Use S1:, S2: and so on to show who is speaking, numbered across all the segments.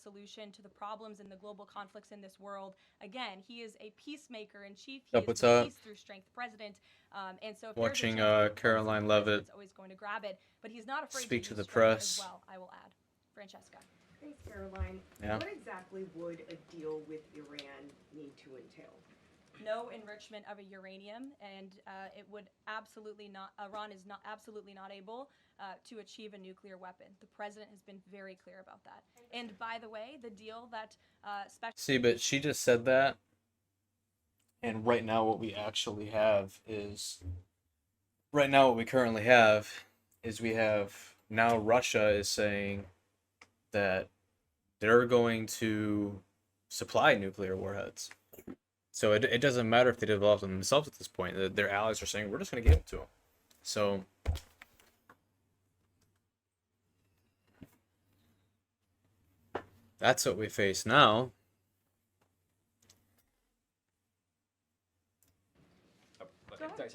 S1: solution to the problems and the global conflicts in this world. Again, he is a peacemaker in chief. He
S2: Up,
S1: is
S2: what's
S1: the
S2: up?
S1: peace through strength president. And so if there's a
S2: Watching
S1: chance to impose
S2: Caroline
S1: something, the
S2: Levitt
S1: president's always going to grab it. But he's not afraid
S2: speak
S1: to
S2: to
S1: use
S2: the
S1: strength as
S2: press.
S1: well, I will add. Francesca.
S3: Thanks, Caroline.
S2: Yeah.
S3: What exactly would a deal with Iran need to entail?
S1: No enrichment of a uranium, and it would absolutely not. Iran is not absolutely not able to achieve a nuclear weapon. The president has been very clear about that. And by the way, the deal that
S2: See, but she just said that, and right now what we actually have is, right now what we currently have is we have now Russia is saying that they're going to supply nuclear warheads. So it doesn't matter if they develop them themselves at this point. Their allies are saying we're just going to give it to them. So that's what we face now.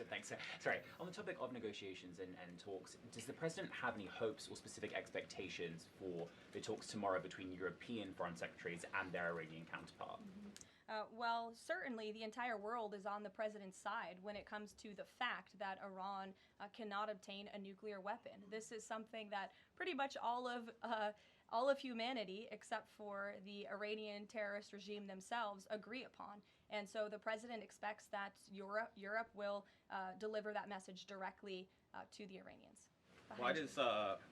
S4: Thanks. Sorry. On the topic of negotiations and talks, does the president have any hopes or specific expectations for the talks tomorrow between European foreign secretaries and their Iranian counterpart?
S1: Well, certainly the entire world is on the president's side when it comes to the fact that Iran cannot obtain a nuclear weapon. This is something that pretty much all of humanity, except for the Iranian terrorist regime themselves, agree upon. And so the president expects that Europe will deliver that message directly to the Iranians.
S5: Why does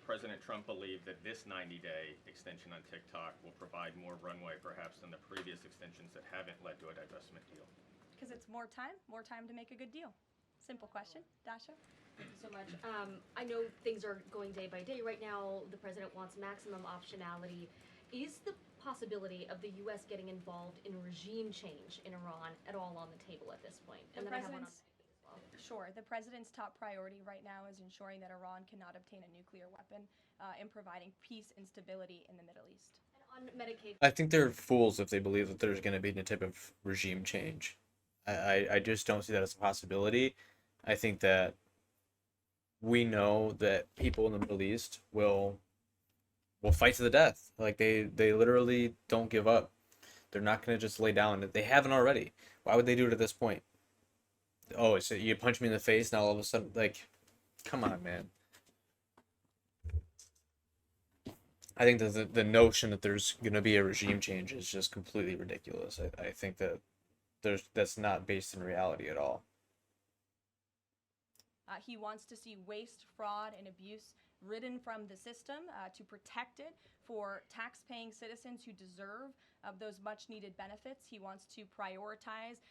S5: President Trump believe that this 90-day extension on TikTok will provide more runway, perhaps, than the previous extensions that haven't led to a divestment deal?
S1: Because it's more time to make a good deal. Simple question. Dasha?
S6: Thank you so much. I know things are going day by day. Right now, the president wants maximum optionality. Is the possibility of the U.S. getting involved in regime change in Iran at all on the table at this point? And then I have one on.
S1: Sure. The president's top priority right now is ensuring that Iran cannot obtain a nuclear weapon and providing peace and stability in the Middle East.
S6: And on Medicaid.
S2: I think they're fools if they believe that there's going to be any type of regime change. I just don't see that as a possibility. I think that we know that people in the Middle East will fight to the death. Like they literally don't give up. They're not going to just lay down. They haven't already. Why would they do it at this point? Oh, so you punch me in the face now all of a sudden, like, come on, man. I think that the notion that there's going to be a regime change is just completely ridiculous. I think that that's not based in reality at all.
S1: He wants to see waste, fraud, and abuse ridden from the system to protect it for tax-paying citizens who deserve those much-needed benefits. He wants to prioritize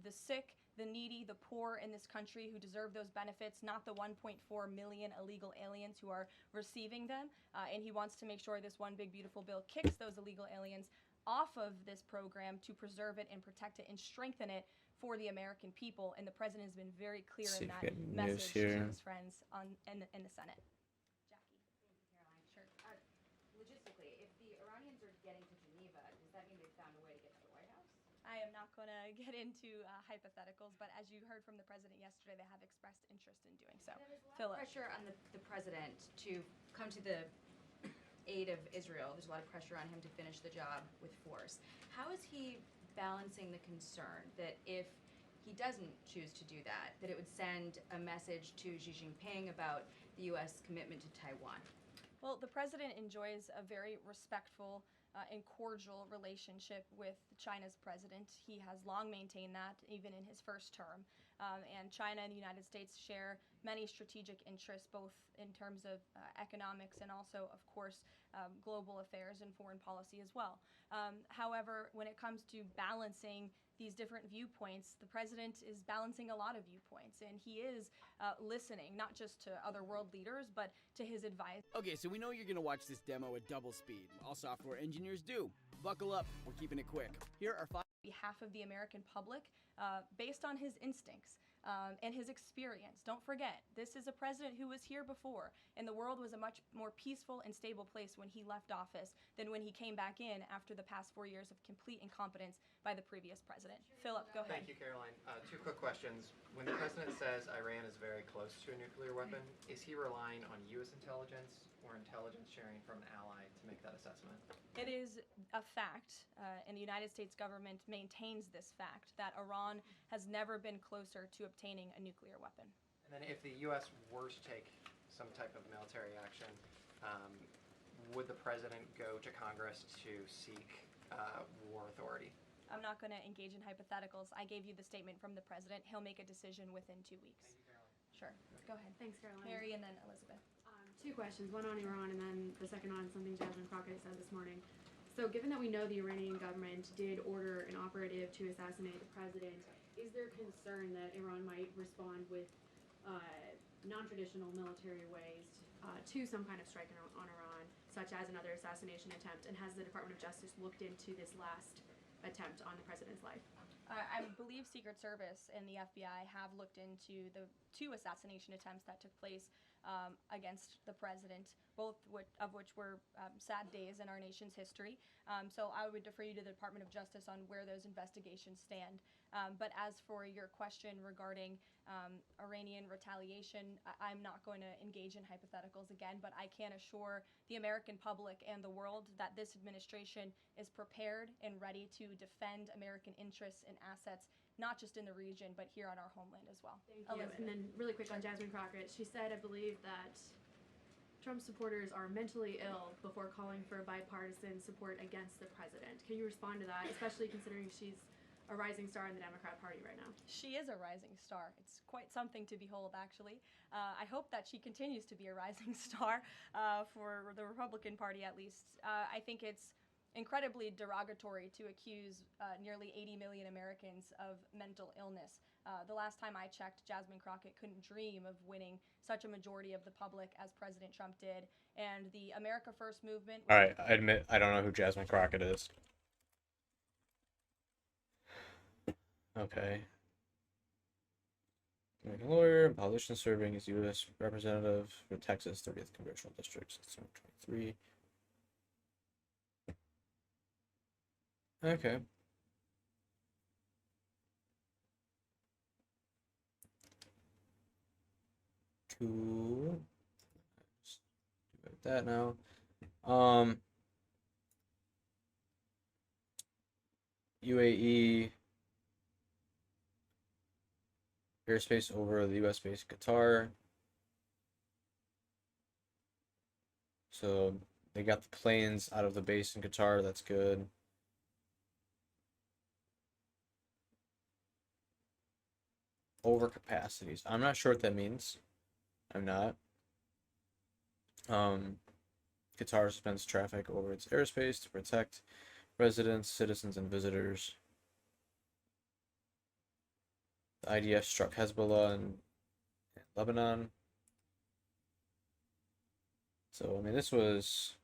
S1: the sick, the needy, the poor in this country who deserve those benefits, not the 1.4 million illegal aliens who are receiving them. And he wants to make sure this one big beautiful bill kicks those illegal aliens off of this program to preserve it and protect it and strengthen it for the American people. And the president has been very clear in that message to his friends in the Senate. Jackie.
S7: Thank you, Caroline. Sure. Logistically, if the Iranians are getting to Geneva, does that mean they've found a way to get to the White House?
S1: I am not going to get into hypotheticals, but as you heard from the president yesterday, they have expressed interest in doing so.
S7: There's a lot of pressure on the president to come to the aid of Israel. There's a lot of pressure on him to finish the job with force. How is he balancing the concern that if he doesn't choose to do that, that it would send a message to Xi Jinping about the U.S. commitment to Taiwan?
S1: Well, the president enjoys a very respectful and cordial relationship with China's president. He has long maintained that, even in his first term. And China and the United States share many strategic interests, both in terms of economics and also, of course, global affairs and foreign policy as well. However, when it comes to balancing these different viewpoints, the president is balancing a lot of viewpoints, and he is listening not just to other world leaders, but to his advice.
S8: Okay, so we know you're going to watch this demo at double speed. All software engineers do. Buckle up, we're keeping it quick. Here are 5
S1: behalf of the American public, based on his instincts and his experience. Don't forget, this is a president who was here before, and the world was a much more peaceful and stable place when he left office than when he came back in after the past 4 years of complete incompetence by the previous president. Philip, go ahead.
S9: Thank you, Caroline. 2 quick questions. When the president says Iran is very close to a nuclear weapon, is he relying on U.S. intelligence or or intelligence sharing from an ally to make that assessment?
S1: It is a fact, and the United States government maintains this fact, that Iran has never been closer to obtaining a nuclear weapon.
S9: And then if the U.S. were to take some type of military action, would the president go to Congress to seek war authority?
S1: I'm not going to engage in hypotheticals. I gave you the statement from the president. He'll make a decision within 2 weeks.
S9: Thank you, Caroline.
S1: Sure. Go ahead.
S10: Thanks, Caroline.
S1: Mary and then Elizabeth.
S10: Two questions, one on Iran and then the second on something Jasmine Crockett said this morning. So given that we know the Iranian government did order an operative to assassinate the president, is there concern that Iran might respond with non-traditional military ways to some kind of strike on Iran, such as another assassination attempt? And has the Department of Justice looked into this last attempt on the president's life?
S1: I believe Secret Service and the FBI have looked into the 2 assassination attempts that took place against the president, both of which were sad days in our nation's history. So I would defer you to the Department of Justice on where those investigations stand. But as for your question regarding Iranian retaliation, I'm not going to engage in hypotheticals again, but I can assure the American public and the world that this administration is prepared and ready to defend American interests and assets, not just in the region, but here on our homeland as well.
S10: Thank you. And then really quick on Jasmine Crockett, she said, I believe, that Trump supporters are mentally ill before calling for bipartisan support against the president. Can you respond to that, especially considering she's a rising star in the Democrat Party right now?
S1: She is a rising star. It's quite something to behold, actually. I hope that she continues to be a rising star for the Republican Party, at least. I think it's incredibly derogatory to accuse nearly 80 million Americans of mental illness. The last time I checked, Jasmine Crockett couldn't dream of winning such a majority of the public as President Trump did. And the America First movement...
S2: All right, I admit I don't know who Jasmine Crockett is. Okay. American lawyer, politician serving as U.S. representative for Texas 30th Congressional District since 2023. Okay. Cool. Just do that now. UAE airspace over the U.S. base Qatar. So they got the planes out of the base in Qatar. That's good. Overcapacities. I'm not sure what that means. I'm not. Qatar suspends traffic over its airspace to protect residents, citizens, and visitors. The IDF struck Hezbollah in Lebanon. So, I mean, this was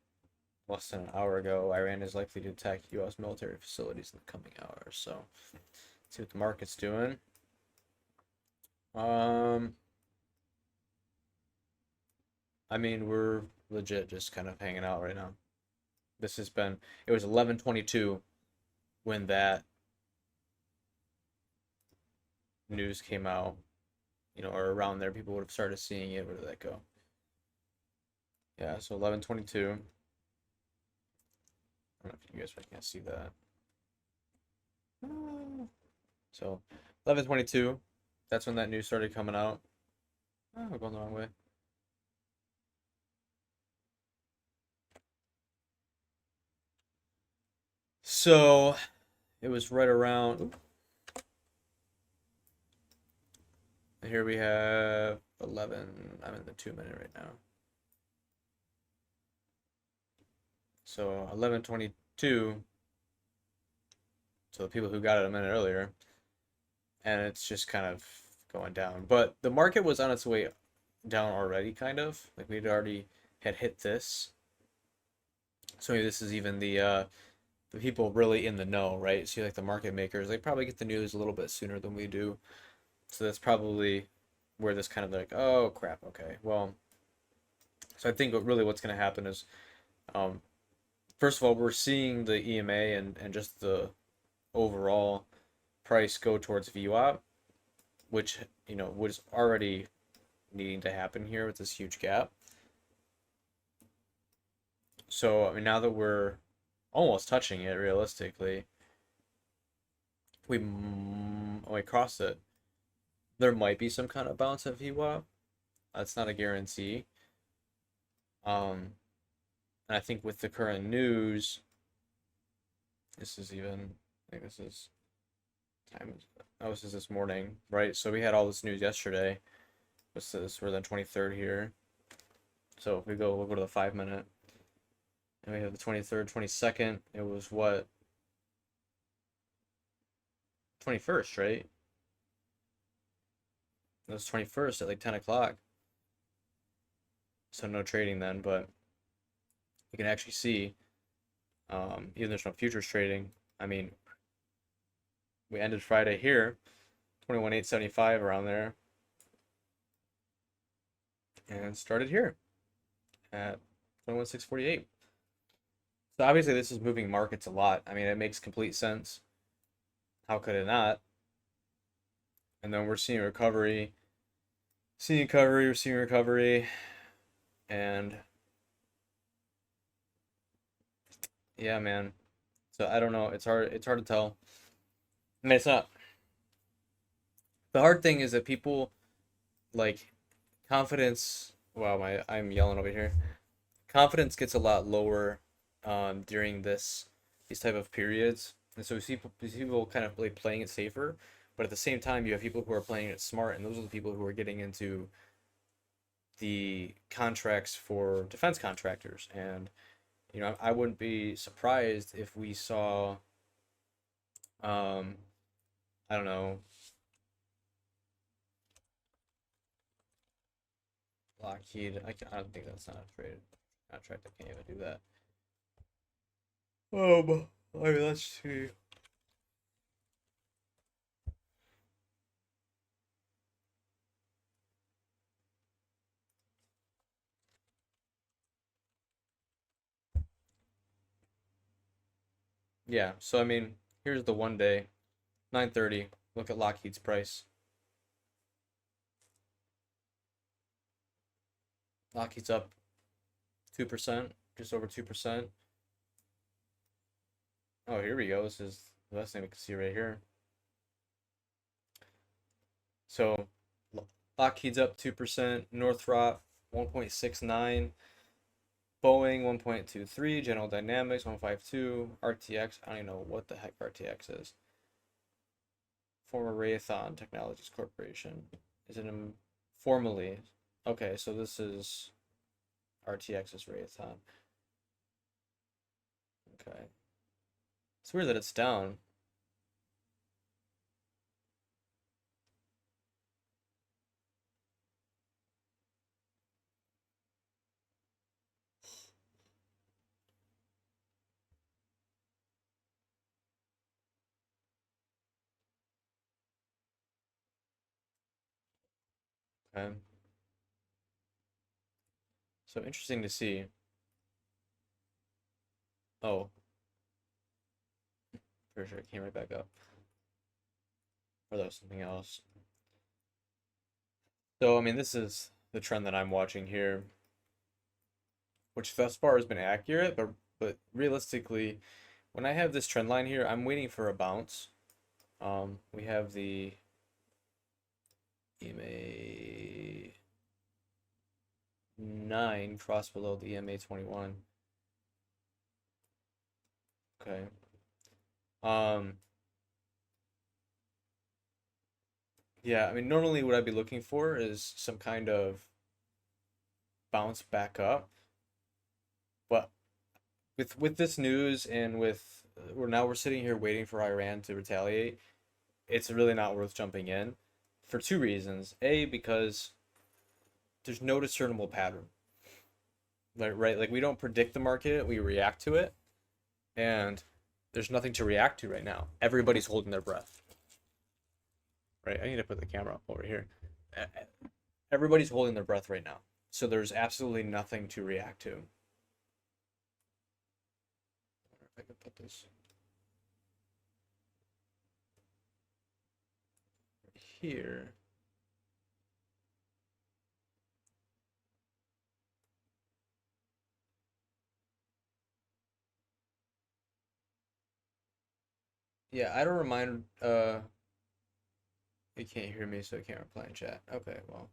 S2: less than an hour ago. Iran is likely to attack U.S. military facilities in the coming hours. So, let's see what the market's doing. I mean, we're legit just kind of hanging out right now. This has been, it was 11:22 when that news came out, you know, or around there, people would have started seeing it. Where did that go? Yeah, so 11:22. I don't know if you guys can't see that. So 11:22, that's when that news started coming out. Oh, we're going the wrong way. So it was right around. Here we have 11. I'm in the 2-minute right now. So 11:22. So the people who got it a minute earlier, and it's just kind of going down. But the market was on its way down already, kind of like we'd already had hit this. So maybe this is even the people really in the know, right? So like the market makers, they probably get the news a little bit sooner than we do. So that's probably where this kind of like, oh crap, okay, well. So I think what's going to happen is, first of all, we're seeing the EMA and just the overall price go towards VWAP, which, you know, was already needing to happen here with this huge gap. So I mean, now that we're almost touching it, realistically, we crossed it. There might be some kind of bounce of VWAP. That's not a guarantee. And I think with the current news, this is even, I think this is time. Oh, this is this morning, right? So we had all this news yesterday. What's this? We're the 23rd here. So if we'll go to the 5 minute. And we have the 23rd, 22nd. It was what? 21st, right? It was 21st at like 10 o'clock. So no trading then, but you can actually see, even there's no futures trading. I mean, we ended Friday here, 21,875 around there, and started here at 21,648. So obviously this is moving markets a lot. I mean, it makes complete sense. How could it not? And then we're seeing recovery, we're seeing recovery, and yeah, man. So I don't know. It's hard to tell. I mean, it's not. The hard thing is that people like confidence. Wow, I'm yelling over here. Confidence gets a lot lower during these type of periods, and so we see people kind of like playing it safer, but at the same time you have people who are playing it smart, and those are the people who are getting into the contracts for defense contractors. And you know, I wouldn't be surprised if we saw I don't know, Lockheed. I don't think that's not a trade contract. I can't even do that. I mean, let's see. Yeah, so I mean, here's the 1 day, 9:30. Look at Lockheed's price. Lockheed's up 2%, just over 2%. Oh, here we go. This is the best thing we can see right here. So Lockheed's up 2%, Northrop 1.69, Boeing 1.23, General Dynamics 152, RTX, I don't even know what the heck RTX is. Former Raytheon Technologies Corporation. Is it formally? Okay, so this is RTX's Raytheon. Okay. It's weird that it's down. Okay. So interesting to see. Oh, for sure, it came right back up. Or that was something else. So, I mean, this is the trend that I'm watching here, which thus far has been accurate, but realistically, when I have this trend line here, I'm waiting for a bounce. We have the EMA 9 cross below the EMA 21. Okay. Yeah, I mean, normally what I'd be looking for is some kind of bounce back up. But with this news and with we're sitting here waiting for Iran to retaliate, it's really not worth jumping in for two reasons. A, because there's no discernible pattern. Right? Like we don't predict the market, we react to it. And there's nothing to react to right now. Everybody's holding their breath. Right? I need to put the camera up over here. Everybody's holding their breath right now. So there's absolutely nothing to react to. I wonder if I could put this here. Yeah, I don't remind. You can't hear me, so I can't reply in chat. Okay, well.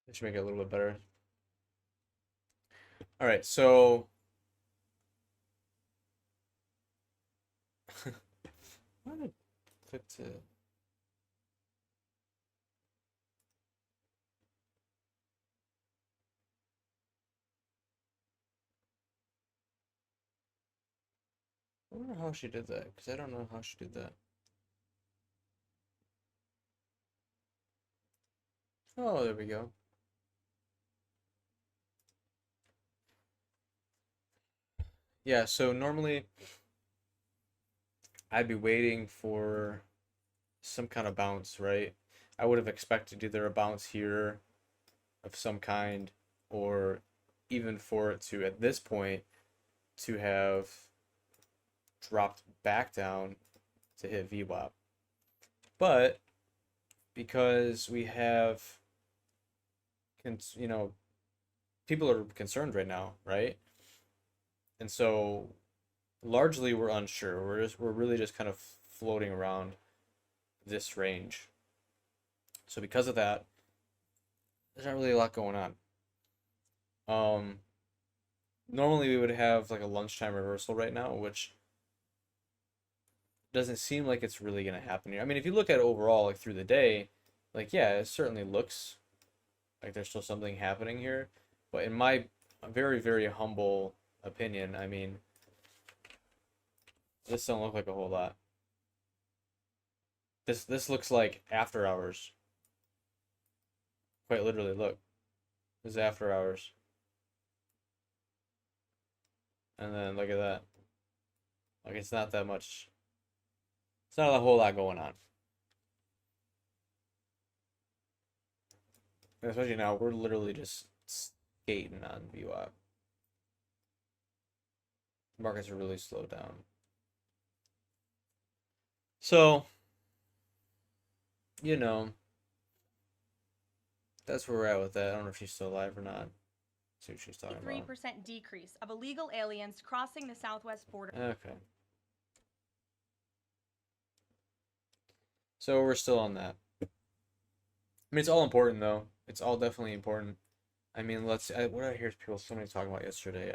S2: This should make it a little bit better. All right, so why did I click to? I wonder how she did that, because I don't know how she did that. Oh, there we go. Yeah, so normally I'd be waiting for some kind of bounce, right? I would have expected either a bounce here of some kind, or even for it to, at this point, to have dropped back down to hit VWAP. But because we have, you know, people are concerned right now, right? And so largely we're unsure. We're really just kind of floating around this range. So because of that, there's not really a lot going on. Normally we would have like a lunchtime reversal right now, which doesn't seem like it's really gonna happen here. I mean, if you look at it overall, like through the day, like yeah, it certainly looks like there's still something happening here. But in my very, very humble opinion, I mean, this don't look like a whole lot. This looks like after hours. Quite literally, look. This is after hours. And then look at that. Like it's not that much. It's not a whole lot going on. And especially now, we're literally just skating on VWAP. Markets are really slowed down. So, you know, that's where we're at with that. I don't know if she's still alive or not. Let's see what she's talking about.
S1: 3% decrease of illegal aliens crossing the southwest border.
S2: Okay. So we're still on that. I mean, it's all important though. It's all definitely important. I mean, what did I hear people somebody talking about yesterday?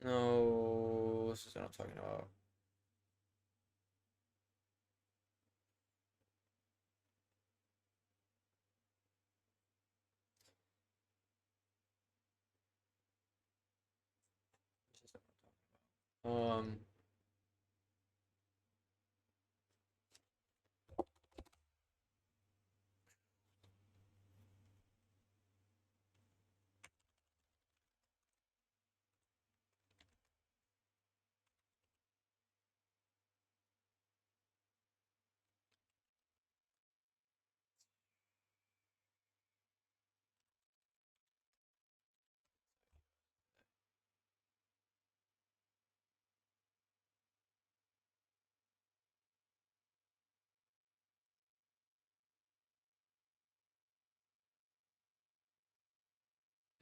S2: No, this is what I'm talking about. Um,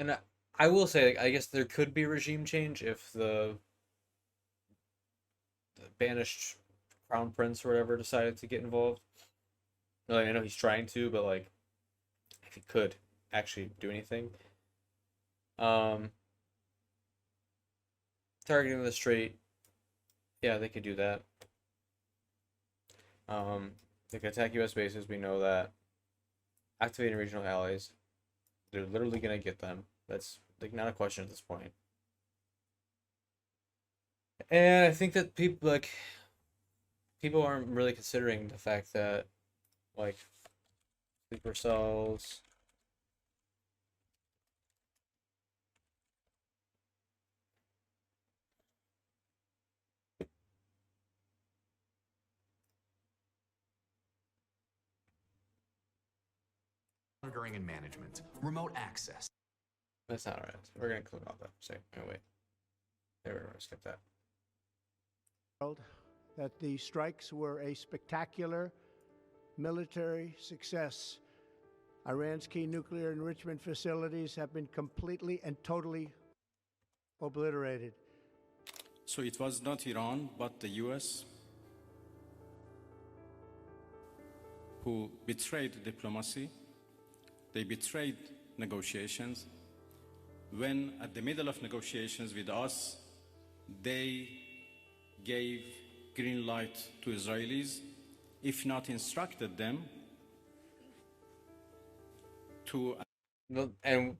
S2: and I will say, like, I guess there could be regime change if the banished crown prince or whatever decided to get involved. Like, I know he's trying to, but like, if he could actually do anything, um, targeting the strait, yeah, they could do that. They could attack U.S. bases. We know that. Activating regional allies, They're literally gonna get them. That's like not a question at this point. And I think that people aren't really considering the fact that like sleeper cells.
S11: Monitoring and management, remote access.
S2: That's not right. We're gonna click off that. Say, oh wait. There, we're gonna skip that.
S12: That the strikes were a spectacular military success. Iran's key nuclear enrichment facilities have been completely and totally obliterated.
S13: So it was not Iran, but the U.S. who betrayed diplomacy. They betrayed negotiations. When at the middle of negotiations with us, they gave green light to Israelis, if not instructed them to.
S2: And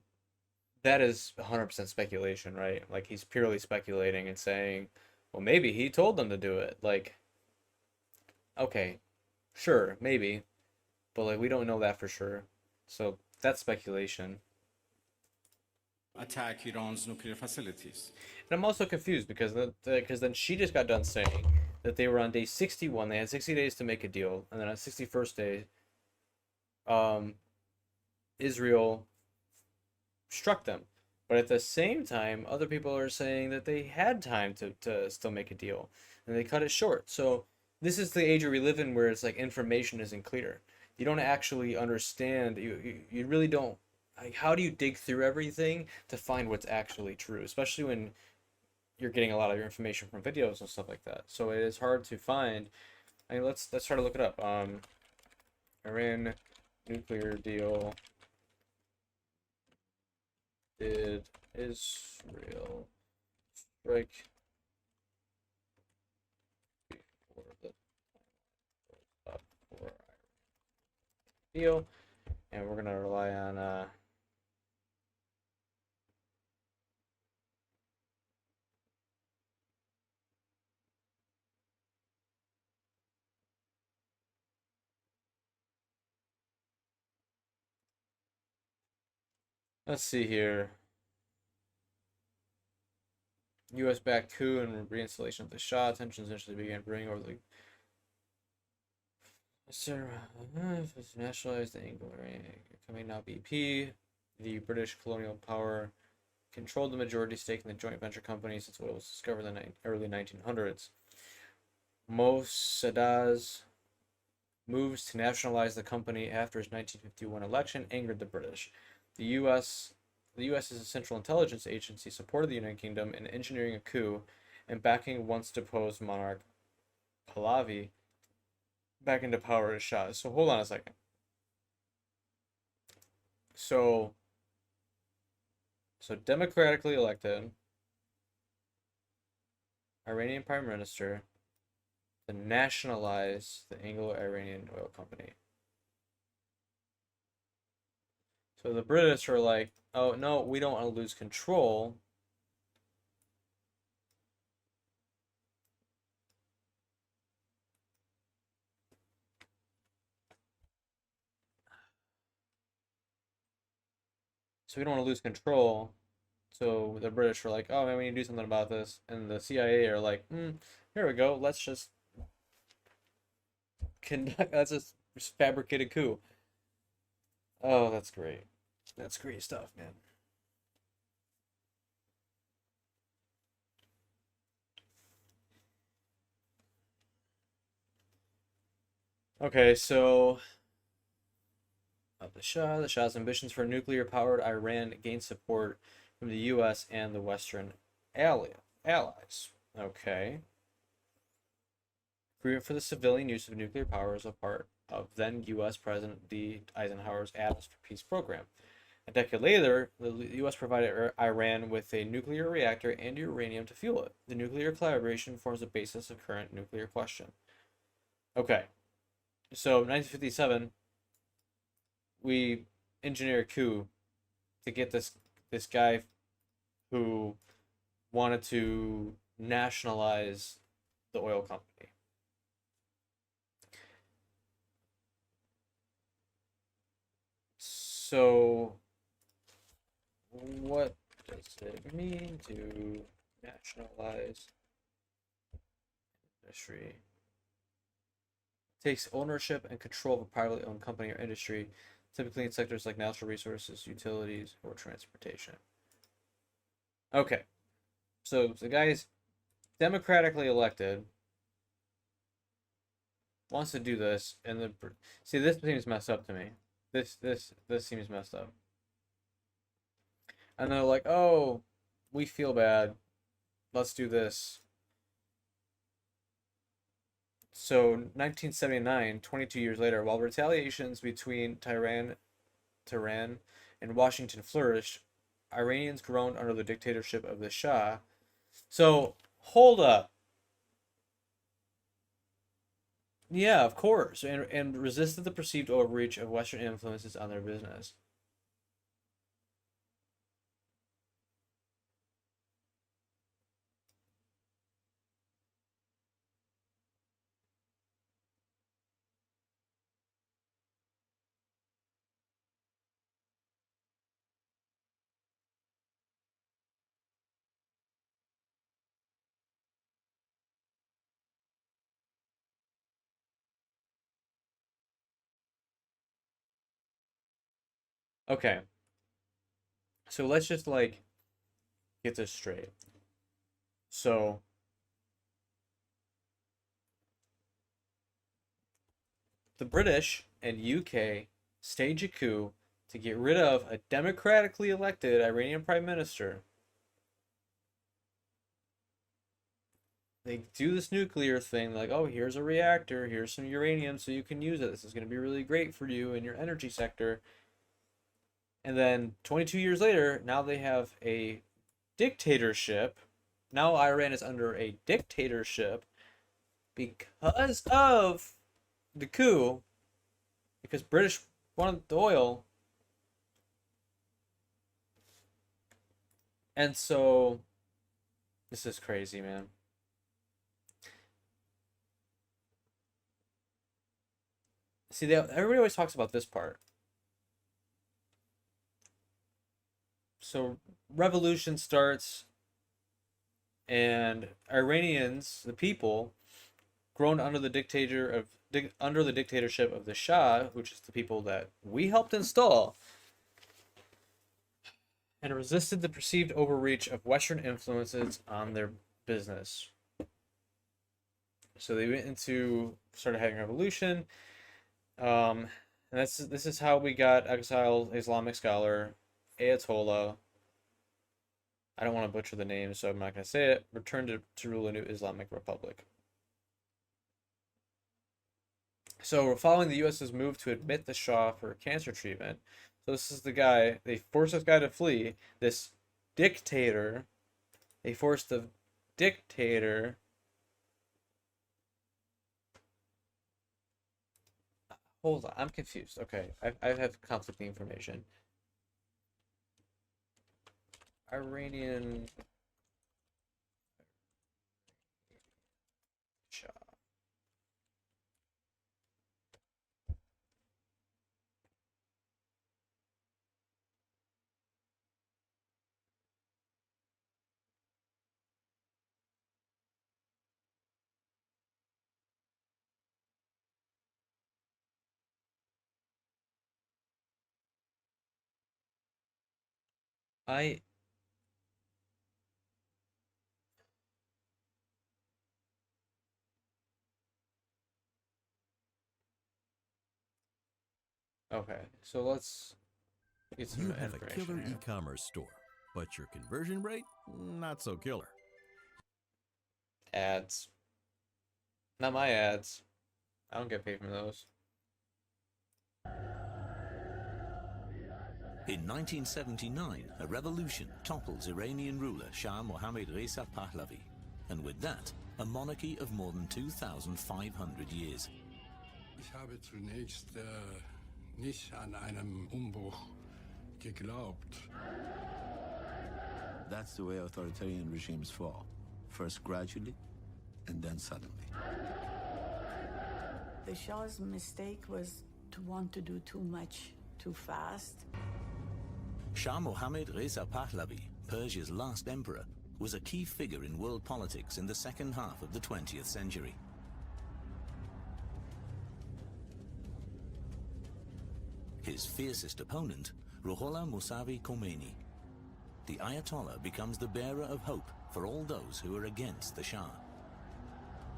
S2: that is 100% speculation, right? Like he's purely speculating and saying, well, maybe he told them to do it. Like, okay, sure, maybe, but like we don't know that for sure. So that's speculation.
S13: Attack Iran's nuclear facilities.
S2: And I'm also confused because then she just got done saying that they were on day 61. They had 60 days to make a deal, and then on 61st day, Israel struck them. But at the same time, other people are saying that they had time to still make a deal, and they cut it short. So this is the age we live in where it's like information isn't clear. You don't actually understand. You really don't. Like, how do you dig through everything to find what's actually true, especially when you're getting a lot of your information from videos and stuff like that. So it is hard to find. I mean, let's try to look it up. Iran nuclear deal. Did Israel strike before the up for Iran deal? And we're gonna rely on let's see here. U.S. backed coup and reinstallation of the Shah. Tensions initially began brewing over the nationalized the Anglo-Iranian coming now BP. The British colonial power controlled the majority stake in the joint venture company since oil was discovered in the early 1900s. Mossadegh moves to nationalize the company after his 1951 election angered the British. The U.S. is a central intelligence agency, supported the United Kingdom in engineering a coup and backing once deposed monarch Pahlavi back into power as Shah. So hold on a second. So democratically elected Iranian Prime Minister to nationalize the Anglo-Iranian oil company. So the British are like, oh no, we don't want to lose control. So we don't want to lose control. So the British were like, oh man, we need to do something about this. And the CIA are like, here we go, let's just fabricate a coup. Oh, that's great. That's great stuff, man. Okay, so the Shah's ambitions for nuclear-powered Iran gained support from the U.S. and the Western allies. Okay. Agreement for the civilian use of nuclear power is a part of then U.S. President D. Eisenhower's Atoms for Peace program. A decade later, the U.S. provided Iran with a nuclear reactor and uranium to fuel it. The nuclear collaboration forms the basis of current nuclear question. Okay. So, 1957, we engineer a coup to get this guy who wanted to nationalize the oil company. So, what does it mean to nationalize industry? Takes ownership and control of a privately owned company or industry, typically in sectors like natural resources, utilities, or transportation. Okay, so the guy is democratically elected, wants to do this, and then see, this seems messed up to me. This seems messed up. And they're like, oh, we feel bad. Let's do this. So 1979, 22 years later, while retaliations between Tehran and Washington flourished, Iranians groaned under the dictatorship of the Shah. So, hold up. Yeah, of course, and resisted the perceived overreach of Western influences on their business. Okay. So let's just like get this straight. So the British and UK stage a coup to get rid of a democratically elected Iranian prime minister. They do this nuclear thing, like, oh, here's a reactor, here's some uranium so you can use it. This is going to be really great for you in your energy sector. And then 22 years later, now they have a dictatorship. Now Iran is under a dictatorship because of the coup, because British wanted the oil. And so, this is crazy, man. See, everybody always talks about this part. So, revolution starts, and Iranians, the people, grown under the dictatorship of the Shah, which is the people that we helped install, and resisted the perceived overreach of Western influences on their business. So they started having a revolution. And this is how we got exiled Islamic scholar Ayatollah. I don't want to butcher the name, so I'm not going to say it. Returned to rule a new Islamic Republic. So we're following the U.S.'s move to admit the Shah for cancer treatment. So this is the guy, they forced this guy to flee. This dictator, they forced the dictator. Hold on, I'm confused. Okay, I have conflicting information. Iranian Shah. Okay, so let's get some
S14: You have a
S2: information
S14: killer
S2: here.
S14: e-commerce store, but your conversion rate, not so killer.
S2: Ads. Not my ads. I don't get paid from those.
S15: In 1979, a revolution topples Iranian ruler Shah Mohammad Reza Pahlavi, and with that, a monarchy of more than 2,500 years.
S16: Ich habe zunächst nicht an einem Umbruch geglaubt.
S17: That's the way authoritarian regimes fall. First gradually, and then suddenly.
S18: The Shah's mistake was to want to do too much, too fast.
S15: Shah Mohammad Reza Pahlavi, Persia's last emperor, was a key figure in world politics in the second half of the 20th century. His fiercest opponent, Ruhollah Mousavi Khomeini. The Ayatollah becomes the bearer of hope for all those who are against the Shah.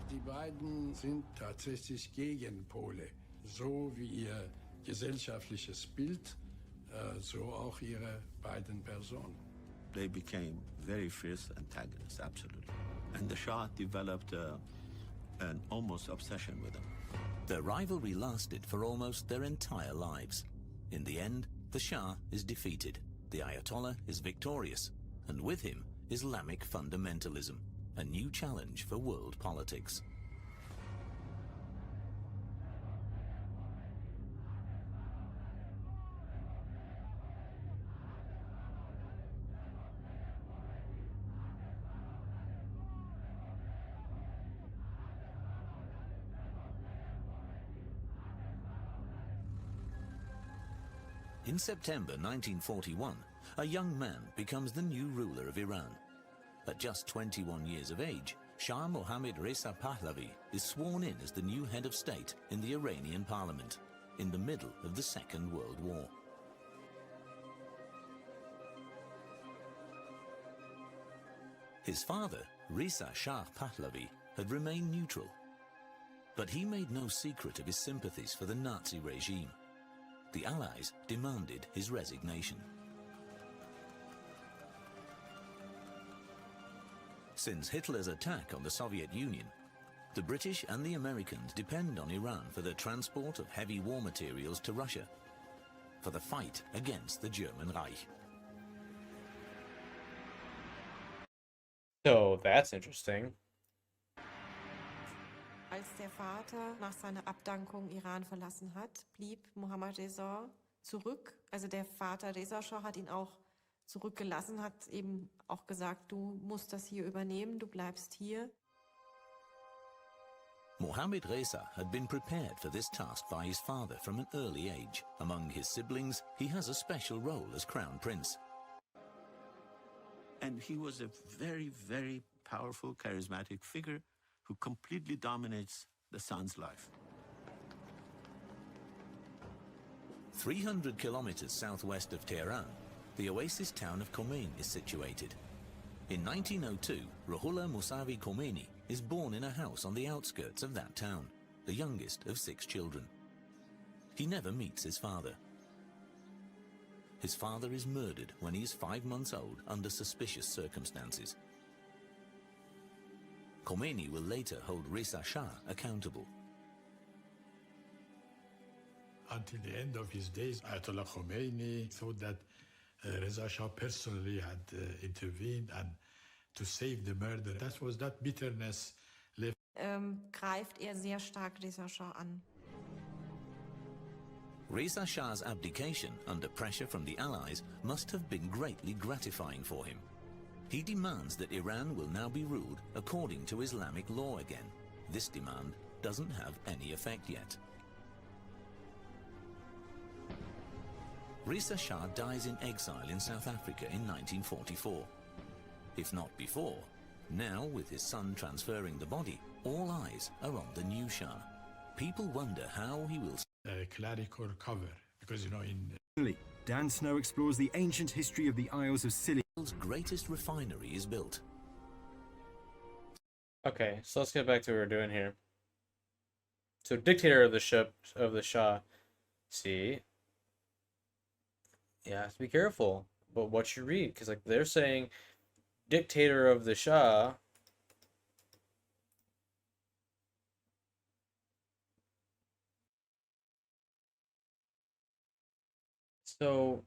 S16: Die beiden sind tatsächlich Gegenpole, so wie ihr gesellschaftliches Bild, so auch ihre beiden Personen.
S17: They became very fierce antagonists, absolutely. And the Shah developed an almost obsession with them.
S15: Their rivalry lasted for almost their entire lives. In the end, the Shah is defeated, the Ayatollah is victorious, and with him, Islamic fundamentalism, a new challenge for world politics. In September 1941, a young man becomes the new ruler of Iran. At just 21 years of age, Shah Mohammad Reza Pahlavi is sworn in as the new head of state in the Iranian parliament, in the middle of the Second World War. His father, Reza Shah Pahlavi, had remained neutral. But he made no secret of his sympathies for the Nazi regime. The Allies demanded his resignation. Since Hitler's attack on the Soviet Union, the British and the Americans depend on Iran for the transport of heavy war materials to Russia, for the fight against the German Reich.
S2: So that's interesting.
S19: Als der Vater nach seiner Abdankung Iran verlassen hat, blieb Mohammad Reza zurück. Also der Vater Reza Shah hat ihn auch zurückgelassen, hat eben auch gesagt, du musst das hier übernehmen, du bleibst hier.
S15: Mohammad Reza had been prepared for this task by his father from an early age. Among his siblings, he has a special role as crown prince.
S17: And he was a very, very powerful, charismatic figure who completely dominates the son's life.
S15: 300 kilometers southwest of Tehran, the oasis town of Khomeini is situated. In 1902, Ruhollah Mousavi Khomeini is born in a house on the outskirts of that town, the youngest of 6 children. He never meets his father. His father is murdered when he is 5 months old under suspicious circumstances. Khomeini will later hold Reza Shah accountable.
S16: Until the end of his days, Ayatollah Khomeini thought that Reza Shah personally had intervened and to save the murder. That was that bitterness left.
S19: Greift sehr stark Reza Shah an.
S15: Reza Shah's abdication under pressure from the Allies must have been greatly gratifying for him. He demands that Iran will now be ruled according to Islamic law again. This demand doesn't have any effect yet. Reza Shah dies in exile in South Africa in 1944. If not before, now with his son transferring the body, all eyes are on the new Shah. People wonder how he will...
S16: clerical cover, because you know in...
S20: Dan Snow explores the ancient history of the Isles of Scilly.
S15: The world's greatest refinery is built.
S2: Okay, so let's get back to what we're doing here. So, dictator of the Shah. See, you have to be careful about what you read, because like they're saying, dictator of the Shah. So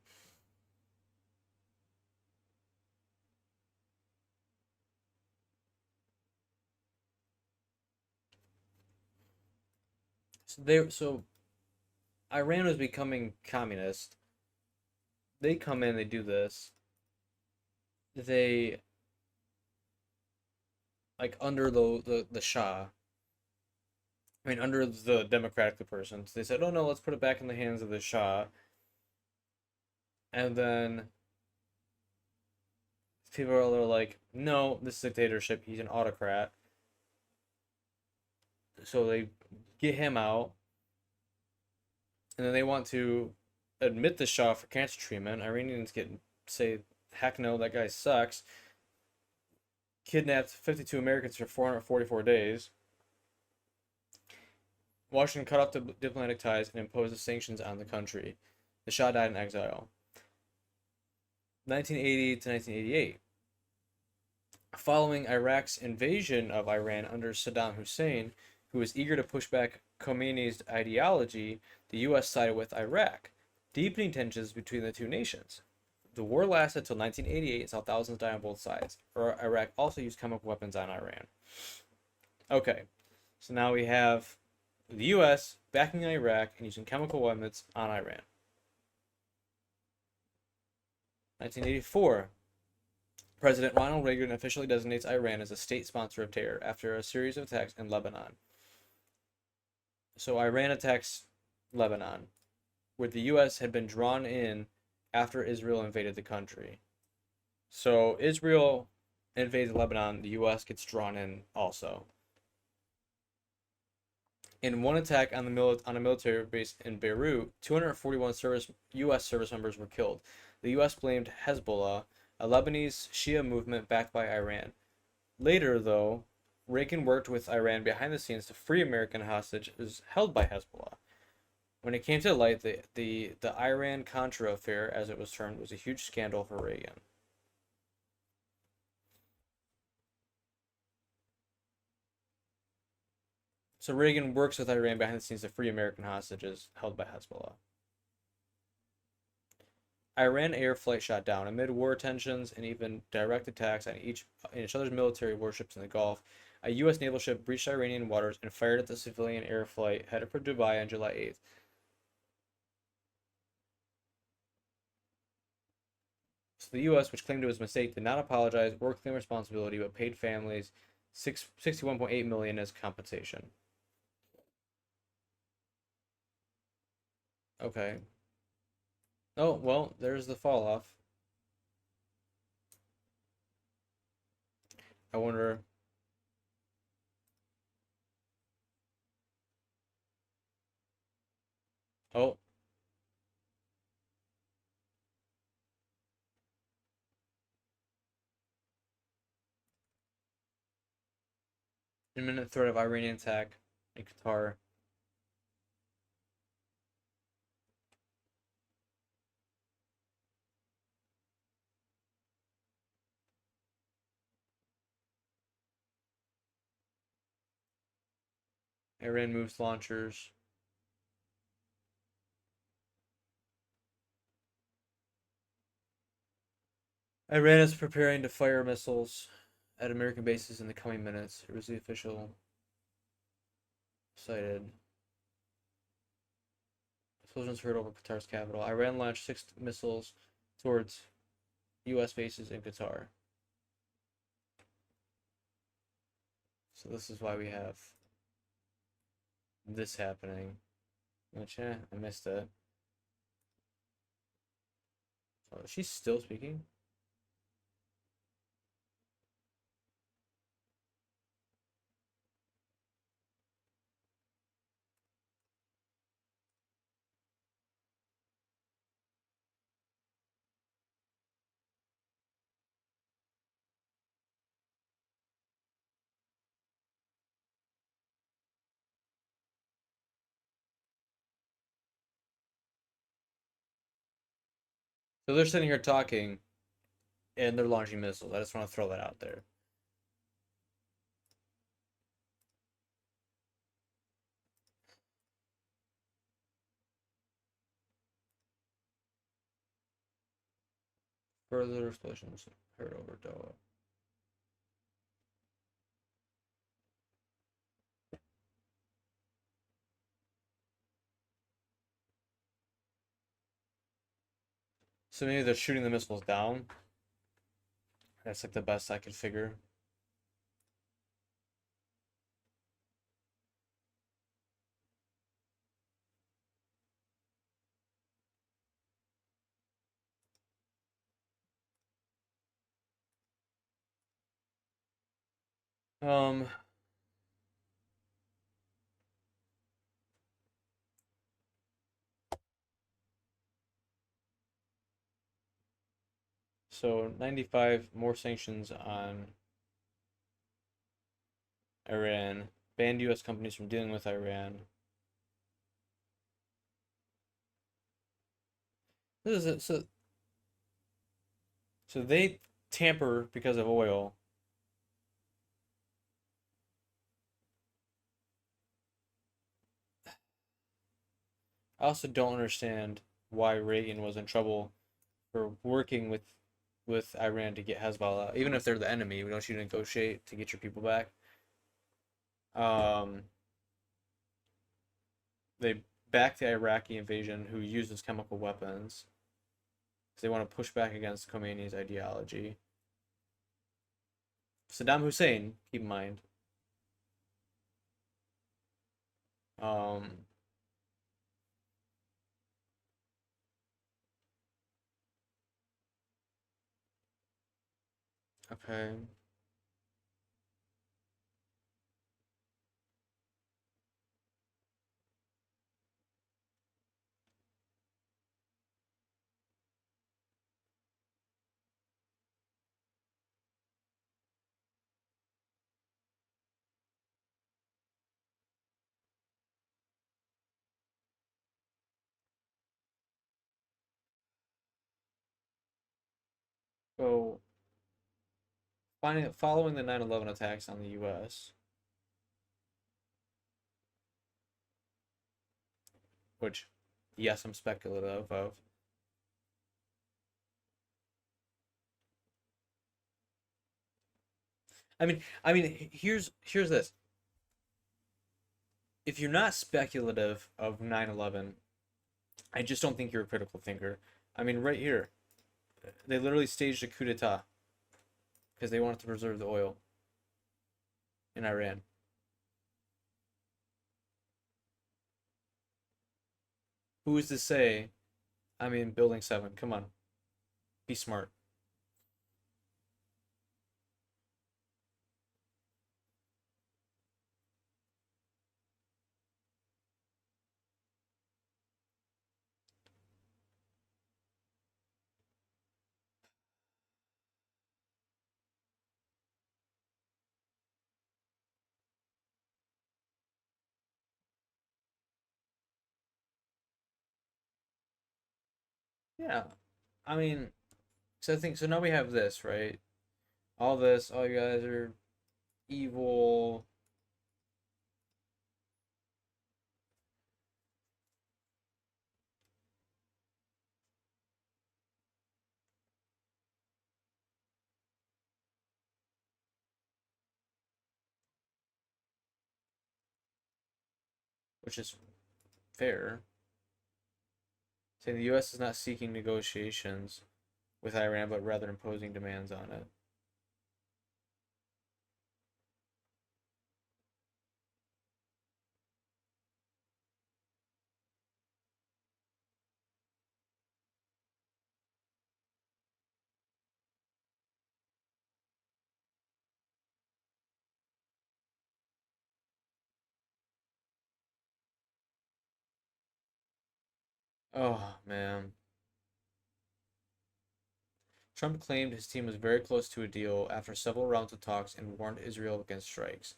S2: Iran was becoming communist, they come in, they do this. They, like, under the Shah, I mean, under the democratic persons, they said, oh no, let's put it back in the hands of the Shah. And then people are like, no, this is a dictatorship, he's an autocrat. So they get him out. And then they want to admit the Shah for cancer treatment. Iranians say, heck no, that guy sucks. Kidnapped 52 Americans for 444 days. Washington cut off the diplomatic ties and imposed sanctions on the country. The Shah died in exile. 1980 to 1988. Following Iraq's invasion of Iran under Saddam Hussein, who was eager to push back Khomeini's ideology, the U.S. sided with Iraq, deepening tensions between the two nations. The war lasted until 1988 and saw thousands die on both sides. Iraq also used chemical weapons on Iran. Okay, so now we have the U.S. backing Iraq and using chemical weapons on Iran. 1984. President Ronald Reagan officially designates Iran as a state sponsor of terror after a series of attacks in Lebanon. So Iran attacks Lebanon, where the U.S. had been drawn in after Israel invaded the country. So Israel invades Lebanon, the U.S. gets drawn in also. In one attack on a military base in Beirut, 241 U.S. service members were killed. The U.S. blamed Hezbollah, a Lebanese Shia movement backed by Iran. Later, though, Reagan worked with Iran behind the scenes to free American hostages held by Hezbollah. When it came to light, the Iran-Contra affair, as it was termed, was a huge scandal for Reagan. So Reagan works with Iran behind the scenes to free American hostages held by Hezbollah. Iran air flight shot down amid war tensions and even direct attacks on each other's military warships in the Gulf. A U.S. naval ship breached Iranian waters and fired at the civilian air flight headed for Dubai on July 8th. So the U.S., which claimed it was a mistake, did not apologize or claim responsibility, but paid families $61.8 million as compensation. Okay. Oh, well, there's the fall off. I wonder. Oh. Imminent threat of Iranian attack in Qatar. Iran moves launchers. Iran is preparing to fire missiles at American bases in the coming minutes. It was the official cited. Explosions heard over Qatar's capital. Iran launched 6 missiles towards U.S. bases in Qatar. So this is why we have this happening. Which, I missed it. Oh, she's still speaking? So they're sitting here talking, and they're launching missiles. I just want to throw that out there. Further explosions heard over Doha. So maybe they're shooting the missiles down. That's like the best I could figure. Um, so 95 more sanctions on Iran, banned U.S. companies from dealing with Iran. This is it. So they tamper because of oil. I also don't understand why Reagan was in trouble for working with Iran to get Hezbollah, even if they're the enemy. Don't you negotiate to get your people back? They back the Iraqi invasion, who uses chemical weapons, because they want to push back against Khomeini's ideology. Saddam Hussein, keep in mind. Okay. So, following the 9/11 attacks on the U.S., which, yes, I'm speculative of. Here's this. If you're not speculative of 9/11, I just don't think you're a critical thinker. I mean, right here, they literally staged a coup d'etat because they wanted to preserve the oil in Iran. Who is to say I'm in Building 7? Come on. Be smart. Yeah. I mean, so I think so now we have this, right? All this, all you guys are evil. Which is fair. Saying the U.S. is not seeking negotiations with Iran, but rather imposing demands on it. Oh, man. Trump claimed his team was very close to a deal after several rounds of talks and warned Israel against strikes.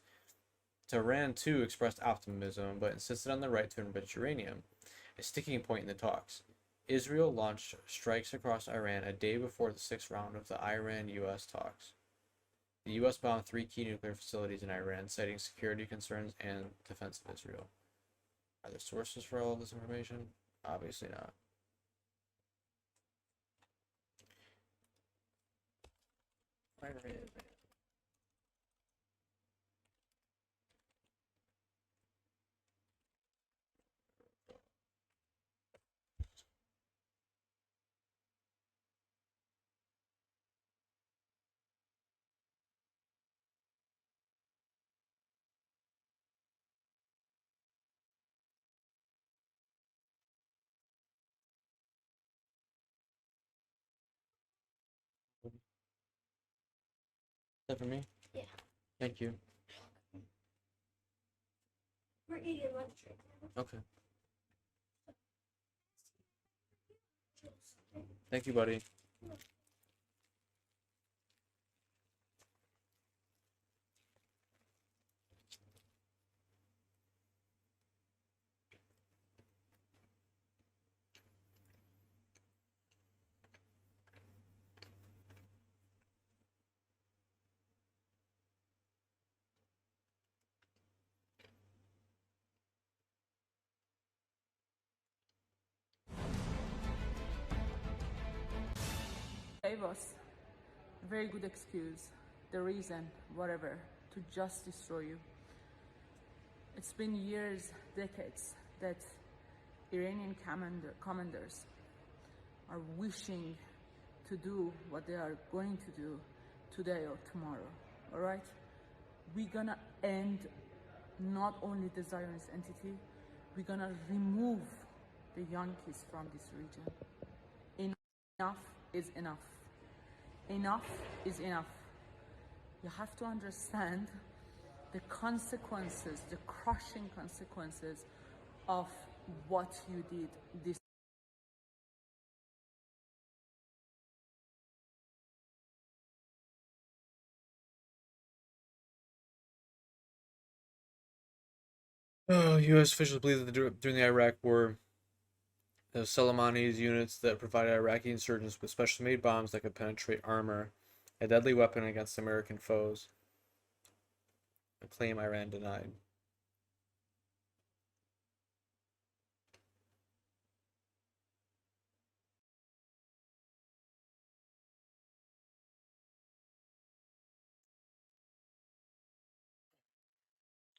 S2: Tehran, too, expressed optimism, but insisted on the right to enrich uranium, a sticking point in the talks. Israel launched strikes across Iran a day before the sixth round of the Iran-U.S. talks. The U.S. bombed 3 key nuclear facilities in Iran, citing security concerns and defense of Israel. Are there sources for all of this information? Obviously not. that for me?
S21: Yeah.
S2: Thank you.
S21: We're eating lunch right now.
S2: Okay. Thank you, buddy.
S22: Gave us a very good excuse, the reason, whatever, to just destroy you. It's been years, decades, that Iranian commanders are wishing to do what they are going to do today or tomorrow, all right? We're gonna end not only the Zionist entity, we're gonna remove the Yankees from this region. Enough is enough. Enough is enough. You have to understand the consequences, the crushing consequences of what you did this.
S2: U.S. officials believe that during the Iraq War, the Soleimani's units that provided Iraqi insurgents with specially made bombs that could penetrate armor, a deadly weapon against American foes. A claim Iran denied.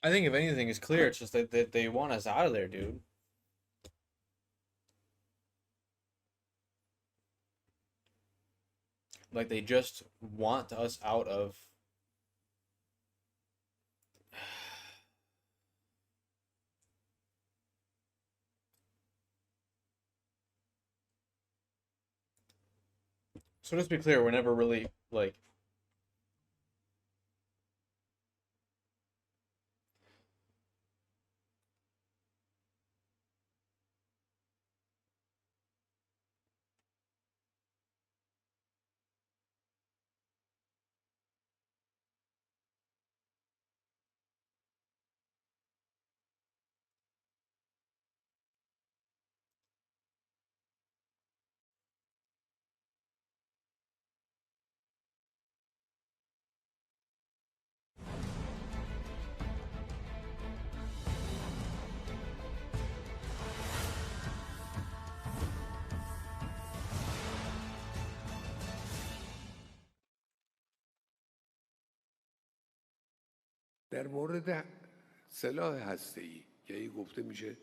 S2: I think if anything is clear, it's just that they want us out of there, dude. Like, they just want us out of... So let's be clear, we're never really, like...
S23: در مورد سلاح هسته‌ای که ای گفته میشه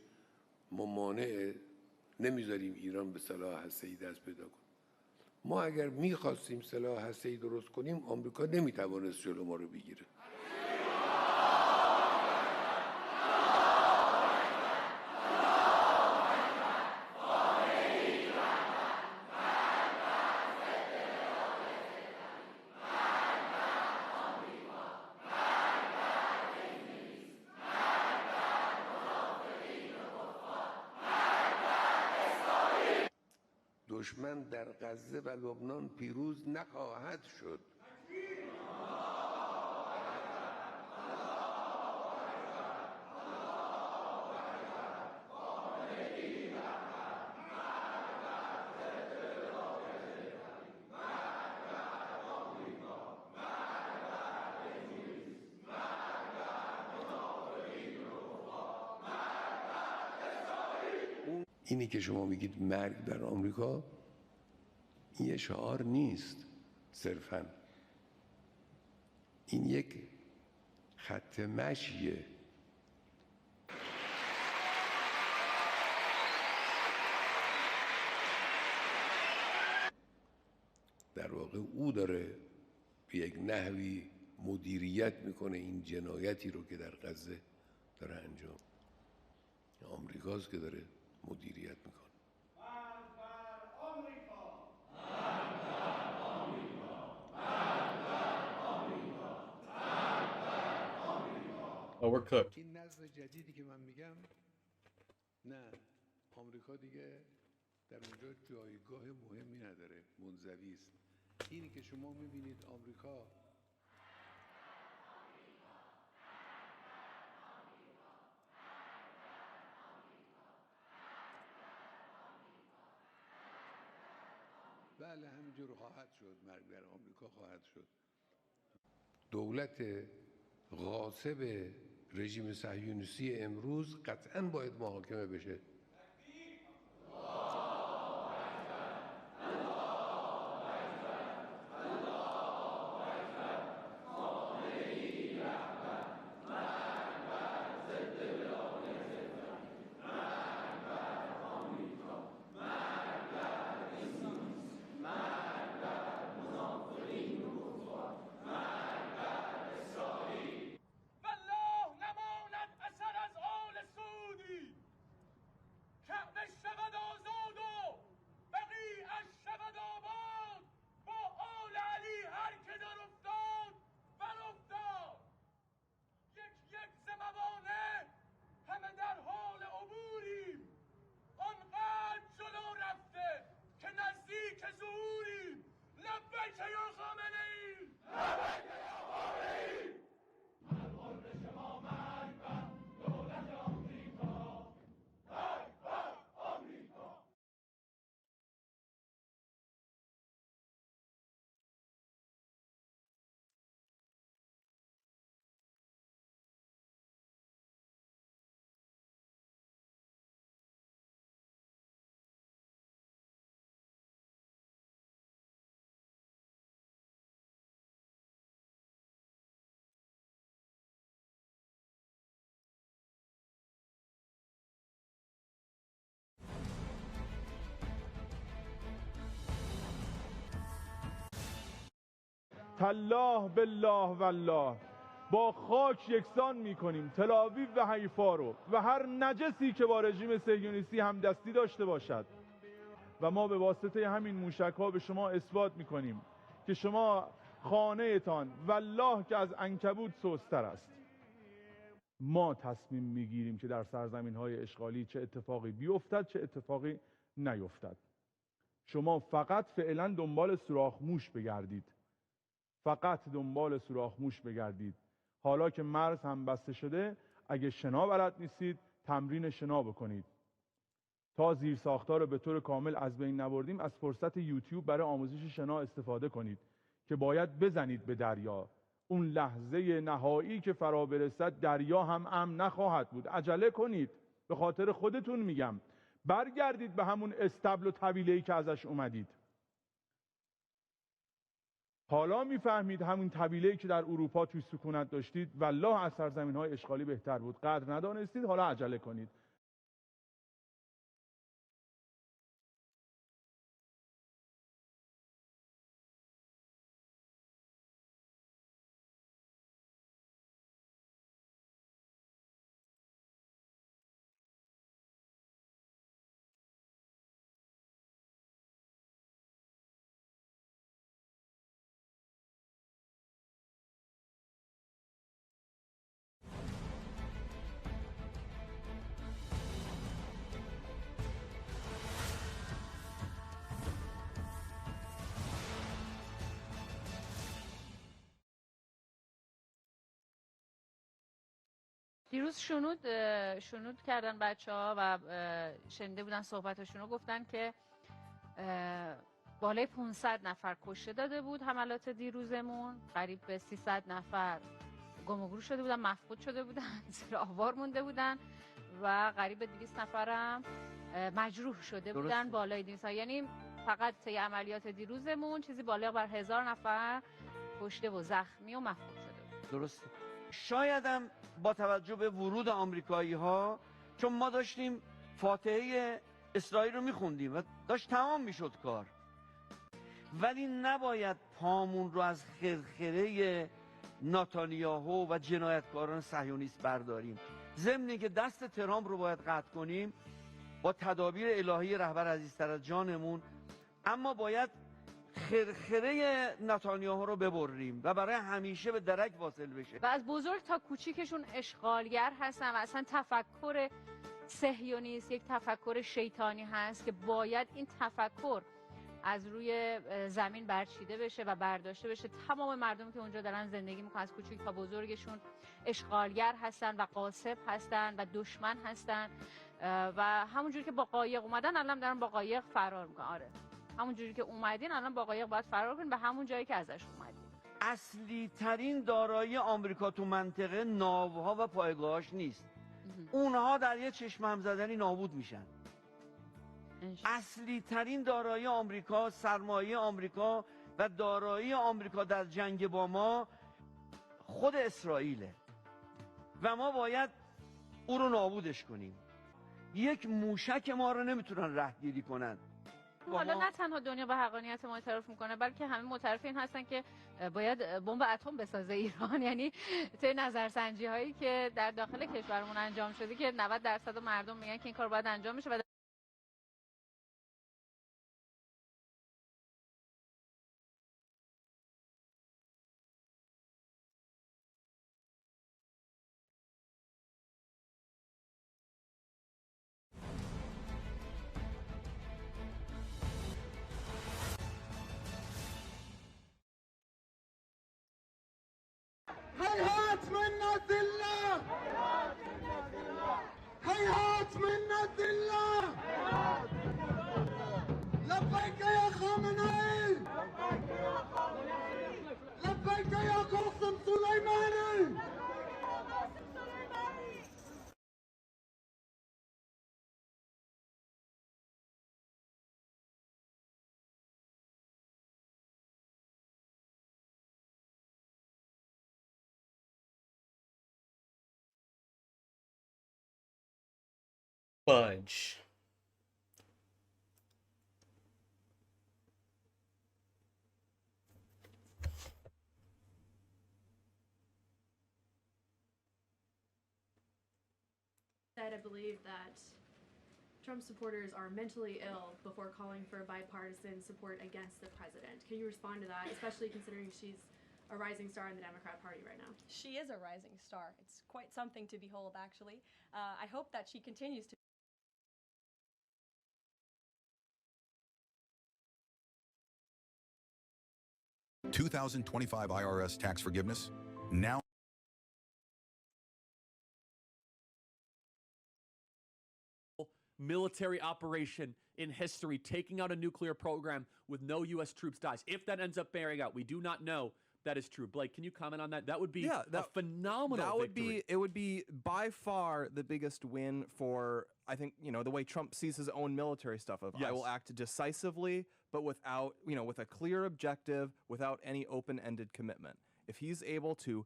S23: ما مانع نمیذاریم ایران به سلاح هسته‌ای دست پیدا کنه. ما اگر میخواستیم سلاح هسته‌ای درست کنیم آمریکا نمیتوانست جلو ما رو بگیره. دشمن در غزه و لبنان پیروز نخواهد شد. اینی که شما میگید مرگ بر آمریکا این یه شعار نیست صرفاً، این یک خط مشیه. در واقع او داره به یک نحوی مدیریت میکنه این جنایتی رو که در غزه داره انجام. آمریکاست که داره مدیریت میکنه.
S2: Oh, we're cooked.
S23: این نسل جدیدی که من میگم نه آمریکا دیگه در اونجا جایگاه مهمی نداره، منزوی است. اینی که شما میبینید آمریکا بله همینجور خواهد شد، مرگ بر آمریکا خواهد شد. دولت غاصب رژیم صهیونیستی امروز قطعاً باید محاکمه بشه.
S3: تالله بالله والله با خاک یکسان میکنیم تل آویو و حیفا رو و هر نجسی که با رژیم صهیونیستی همدستی داشته باشد و ما به واسطه همین موشک ها به شما اثبات میکنیم که شما خانه تان والله که از عنکبوت سست‌تر است. ما تصمیم میگیریم که در سرزمین های اشغالی چه اتفاقی بیفتد چه اتفاقی نیفتد. شما فقط فعلا دنبال سوراخ موش بگردید، فقط دنبال سوراخ موش بگردید. حالا که مرز هم بسته شده اگه شنا بلد نیستید تمرین شنا بکنید. تا زیر ساختار رو به طور کامل از بین نبردیم از فرصت یوتیوب برای آموزش شنا استفاده کنید که باید بزنید به دریا. اون لحظه نهایی که فرا برسد دریا هم امن نخواهد بود. عجله کنید، به خاطر خودتون میگم. برگردید به همون استبل و طویله‌ای که ازش اومدید. حالا میفهمید همون طویله‌ای که در اروپا توی سکونت داشتید والله از سرزمین‌های اشغالی بهتر بود. قدر ندانستید، حالا عجله کنید.
S4: دیروز شنود کردن بچه‌ها و شنیده بودن صحبتاشون رو، گفتن که بالای 500 نفر کشته داده بود حملات دیروزمون، قریب به 300 نفر گم و گور شده بودن، مفقود شده بودن، زیر آوار مونده بودن و قریب به 200 نفرم مجروح شده بودن. بالای 200، یعنی فقط طی عملیات دیروزمون چیزی بالای بر 1000 نفر کشته و زخمی و مفقود شده بود.
S5: درسته. شایدم با توجه به ورود آمریکایی ها، چون ما داشتیم فاتحه اسرائیل رو میخوندیم و داشت تمام میشد کار، ولی نباید پامون رو از خرخره نتانیاهو و جنایتکاران صهیونیست برداریم. ضمن که دست ترامپ رو باید قطع کنیم با تدابیر الهی رهبر عزیزتر از جانمون، اما باید خرخره نتانیاهو رو ببریم و برای همیشه به درک واصل بشه.
S4: و از بزرگ تا کوچیکشون اشغالگر هستن و اصلا تفکر صهیونیست یک تفکر شیطانی هست که باید این تفکر از روی زمین برچیده بشه و برداشته بشه. تمام مردمی که اونجا دارن زندگی میکنن از کوچیک تا بزرگشون اشغالگر هستن و غاصب هستن و دشمن هستن و همونجوری که با قایق اومدن الان دارن با قایق فرار میکنن. آره همونجوری که اومدین الان با قایق باید فرار کنین به همون جایی که ازش اومدین.
S5: اصلی ترین دارایی آمریکا تو منطقه ناوها و پایگاهاش نیست. اونها در یه چشم هم زدنی نابود میشن. اصلی ترین دارایی آمریکا، سرمایه آمریکا و دارایی آمریکا در جنگ با ما خود اسرائیله و ما باید او رو نابودش کنیم. یک موشک ما رو نمیتونن رهگیری کنن.
S4: حالا نه تنها دنیا به حقانیت ما اعتراف میکنه بلکه همه معترف این هستن که باید بمب اتم بسازه ایران. یعنی طی نظرسنجی هایی که در داخل کشورمون انجام شده که 90% مردم میگن که این کار باید انجام بشه و
S3: هيهات منة الله هيهات منة الله لبيك يا خامنئي لبيك يا قاسم سليماني
S2: Fudge.
S10: Said, I believe that Trump supporters are mentally ill before calling for bipartisan support against the president. Can you respond to that, especially considering she's a rising star in the Democrat Party right now?
S1: She is a rising star. It's quite something to behold, actually. I hope that she continues to.
S6: 2025 IRS tax forgiveness now.
S7: Military operation in history, taking out a nuclear program with no U.S. troops dies. If that ends up bearing out, we do not know that is true. Blake, can you comment on that? That would be a phenomenal victory.
S8: It would be by far the biggest win for, I think, the way Trump sees his own military stuff of I will act decisively, but without, with a clear objective, without any open-ended commitment. If he's able to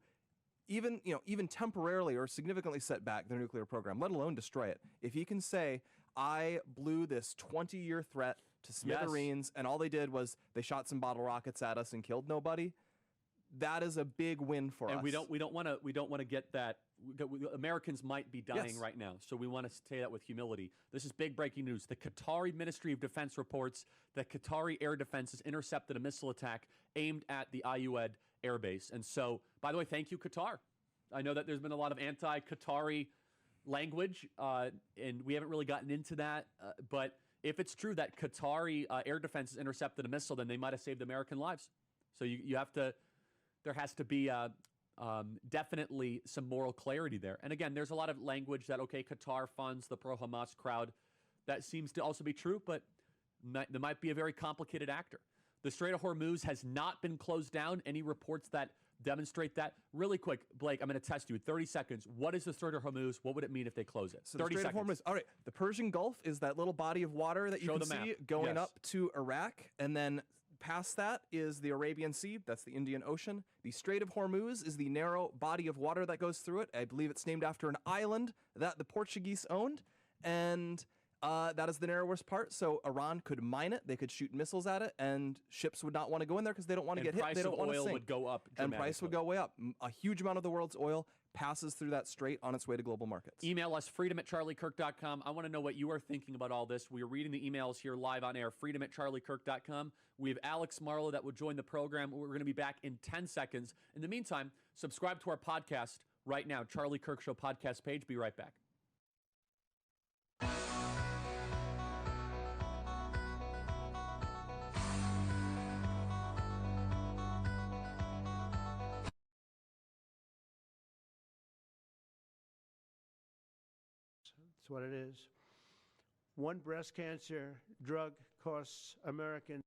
S8: even temporarily or significantly set back their nuclear program, let alone destroy it, if he can say, I blew this 20-year threat to smithereens, and all they did was they shot some bottle rockets at us and killed nobody, that is a big win for us.
S7: And we don't want to get that. Americans might be dying right now, so we want to say that with humility. This is big breaking news. The Qatari Ministry of Defense reports that Qatari air defenses intercepted a missile attack aimed at the Ayuad air base. And so, by the way, thank you, Qatar. I know that there's been a lot of anti-Qatari language, and we haven't really gotten into that. But if it's true that Qatari air defenses intercepted a missile, then they might have saved American lives. So you have to. There has to be definitely some moral clarity there. And again, there's a lot of language that, okay, Qatar funds the pro-Hamas crowd. That seems to also be true, but there might be a very complicated actor. The Strait of Hormuz has not been closed down. Any reports that demonstrate that? Really quick, Blake, I'm going to test you. 30 seconds. What is the Strait of Hormuz? What would it mean if they close it?
S8: So
S7: 30
S8: the Strait
S7: seconds.
S8: of Hormuz. All right, the Persian Gulf is that little body of water that you can see going up to Iraq, and then past that is the Arabian Sea. That's the Indian Ocean. The Strait of Hormuz is the narrow body of water that goes through it. I believe it's named after an island that the Portuguese owned. And That is the narrowest part. So Iran could mine it, they could shoot missiles at it, and ships would not want to go in there because they don't want to get hit. They don't want to sink.
S7: Oil would go up
S8: and price would go way up. A huge amount of the world's oil passes through that strait on its way to global markets.
S7: Email us, freedom@charliekirk.com. I want to know what you are thinking about all this. We are reading the emails here live on air, freedom@charliekirk.com. We have Alex Marlowe that will join the program. We're going to be back in 10 seconds. In the meantime, subscribe to our podcast right now, Charlie Kirk Show podcast page. Be right back.
S9: That's what it is. One breast cancer drug costs Americans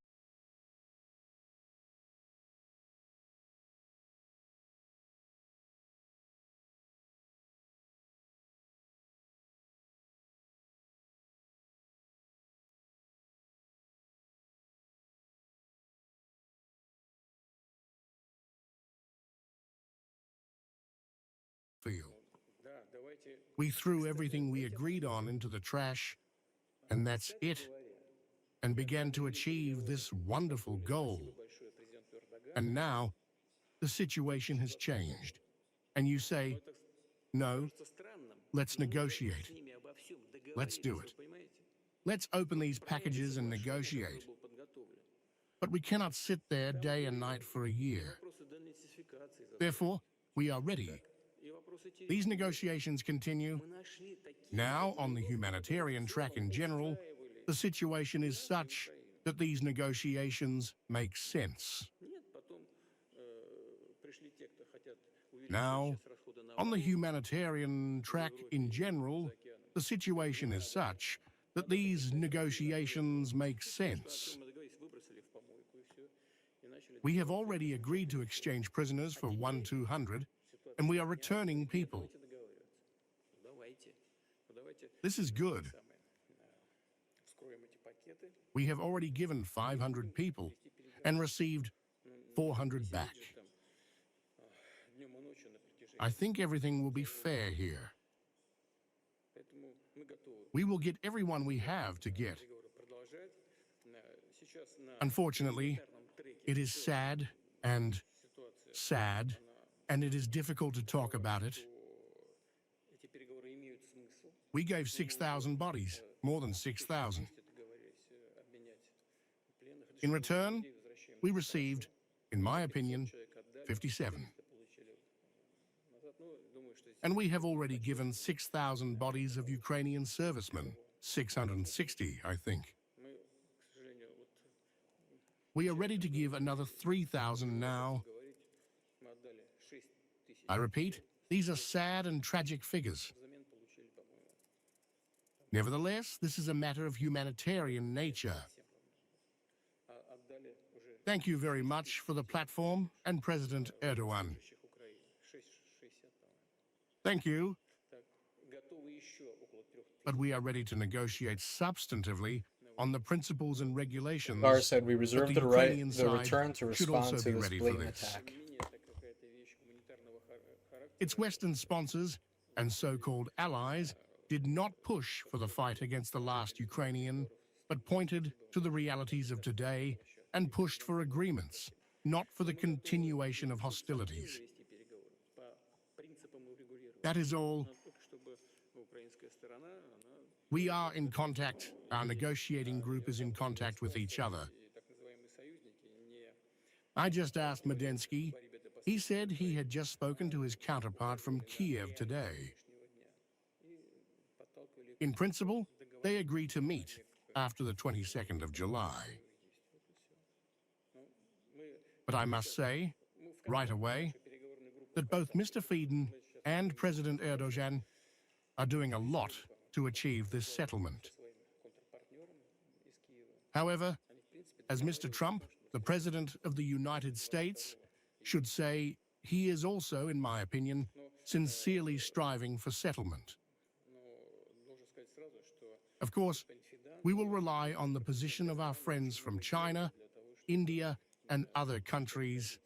S11: for you. We threw everything we agreed on into the trash, and that's it, and began to achieve this wonderful goal. And now, the situation has changed, and you say, no, let's negotiate. Let's do it. Let's open these packages and negotiate. But we cannot sit there day and night for a year. Therefore, we are ready. These negotiations continue. Now, on the humanitarian track in general, the situation is such that these negotiations make sense. Now, on the humanitarian track in general, the situation is such that these negotiations make sense. We have already agreed to exchange prisoners for 1-200, and we are returning people. This is good. We have already given 500 people and received 400 back. I think everything will be fair here. We will get everyone we have to get. Unfortunately, it is sad, and it is difficult to talk about it. We gave 6,000 bodies, more than 6,000. In return, we received, in my opinion, 57. And we have already given 6,000 bodies of Ukrainian servicemen, 660, I think. We are ready to give another 3,000 now. I repeat, these are sad and tragic figures. Nevertheless, this is a matter of humanitarian nature. Thank you very much for the platform and President Erdogan. Thank you. But we are ready to negotiate substantively on the principles and regulations.
S2: Barr said we reserve the right, the return to
S11: should
S2: respond
S11: also
S2: to
S11: be
S2: this
S11: ready for
S2: blatant
S11: this.
S2: attack.
S11: Its Western sponsors and so-called allies did not push for the fight against the last Ukrainian, but pointed to the realities of today and pushed for agreements, not for the continuation of hostilities. That is all. We are in contact. Our negotiating group is in contact with each other. I just asked Medensky. He said he had just spoken to his counterpart from Kiev today. In principle, they agreed to meet after the 22nd of July. But I must say, right away, that both Mr. Fieden and President Erdogan are doing a lot to achieve this settlement. However, as Mr. Trump, the President of the United States, should say, he is also, in my opinion, sincerely striving for settlement. Of course, we will rely on the position of our friends from China, India, and other countries.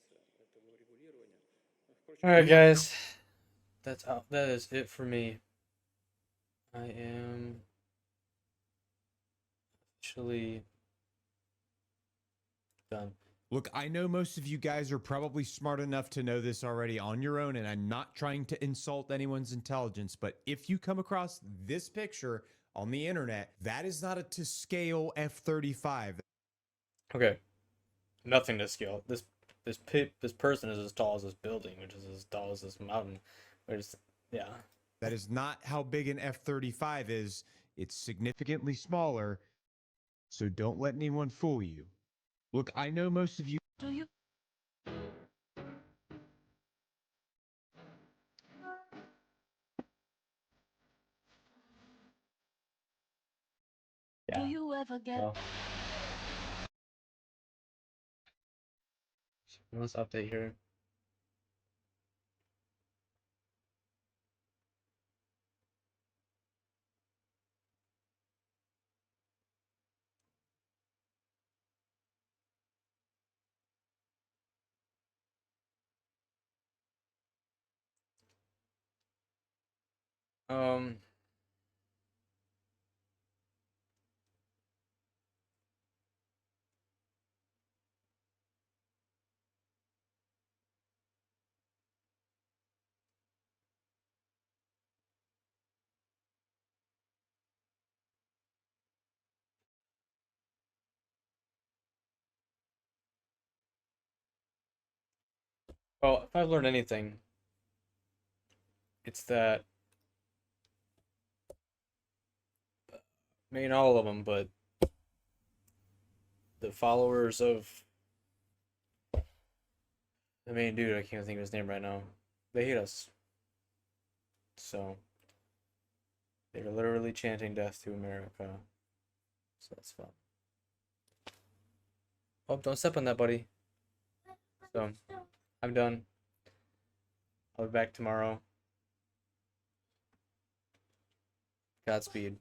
S2: All right, guys. That is it for me. I am Actually done.
S12: Look, I know most of you guys are probably smart enough to know this already on your own, and I'm not trying to insult anyone's intelligence, but if you come across this picture on the internet, that is not a to scale F-35.
S2: Okay. Nothing to scale. This person is as tall as this building, which is as tall as this mountain. Yeah.
S12: That is not how big an F-35 is. It's significantly smaller, so don't let anyone fool you. Look, I know most of you...
S18: Do you?
S2: Yeah.
S18: Do you ever get...
S2: Well. Let's update here. Um, well, if I've learned anything, it's that, I mean, all of them, but the followers of the main dude, I can't think of his name right now, they hate us. So, they're literally chanting death to America. So that's fun. Oh, don't step on that, buddy. So, I'm done. I'll be back tomorrow. Godspeed.